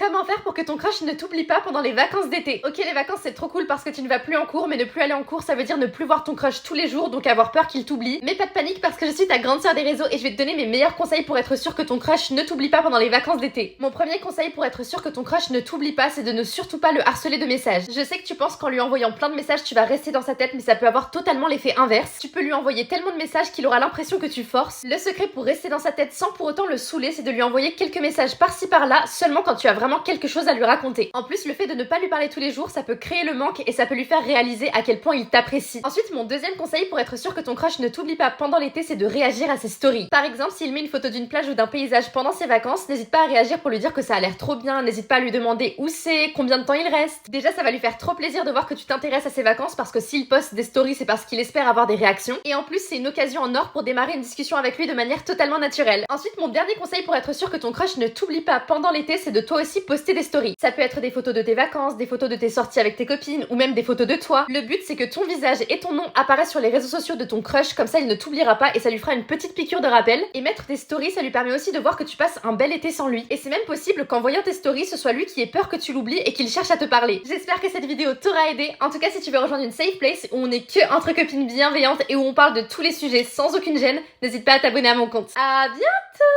Comment faire pour que ton crush ne t'oublie pas pendant les vacances d'été? Ok, les vacances c'est trop cool parce que tu ne vas plus en cours, mais ne plus aller en cours ça veut dire ne plus voir ton crush tous les jours, donc avoir peur qu'il t'oublie. Mais pas de panique parce que je suis ta grande sœur des réseaux et je vais te donner mes meilleurs conseils pour être sûr que ton crush ne t'oublie pas pendant les vacances d'été. Mon premier conseil pour être sûr que ton crush ne t'oublie pas, c'est de ne surtout pas le harceler de messages. Je sais que tu penses qu'en lui envoyant plein de messages tu vas rester dans sa tête, mais ça peut avoir totalement l'effet inverse. Tu peux lui envoyer tellement de messages qu'il aura l'impression que tu forces. Le secret pour rester dans sa tête sans pour autant le saouler, c'est de lui envoyer quelques messages par-ci par-là, seulement quand tu as vraiment quelque chose à lui raconter. En plus, le fait de ne pas lui parler tous les jours, ça peut créer le manque et ça peut lui faire réaliser à quel point il t'apprécie. Ensuite, mon deuxième conseil pour être sûr que ton crush ne t'oublie pas pendant l'été, c'est de réagir à ses stories. Par exemple, s'il met une photo d'une plage ou d'un paysage pendant ses vacances, n'hésite pas à réagir pour lui dire que ça a l'air trop bien, n'hésite pas à lui demander où c'est, combien de temps il reste. Déjà, ça va lui faire trop plaisir de voir que tu t'intéresses à ses vacances parce que s'il poste des stories, c'est parce qu'il espère avoir des réactions. Et en plus, c'est une occasion en or pour démarrer une discussion avec lui de manière totalement naturelle. Ensuite, mon dernier conseil pour être sûr que ton crush ne t'oublie pas pendant l'été, c'est de toi aussi poster des stories. Ça peut être des photos de tes vacances, des photos de tes sorties avec tes copines ou même des photos de toi. Le but, c'est que ton visage et ton nom apparaissent sur les réseaux sociaux de ton crush, comme ça il ne t'oubliera pas et ça lui fera une petite piqûre de rappel. Et mettre des stories, ça lui permet aussi de voir que tu passes un bel été sans lui. Et c'est même possible qu'en voyant tes stories, ce soit lui qui ait peur que tu l'oublies et qu'il cherche à te parler. J'espère que cette vidéo t'aura aidé. En tout cas, si tu veux rejoindre une safe place où on est que entre copines bienveillantes et où on parle de tous les sujets sans aucune gêne, n'hésite pas à t'abonner à mon compte. À bientôt!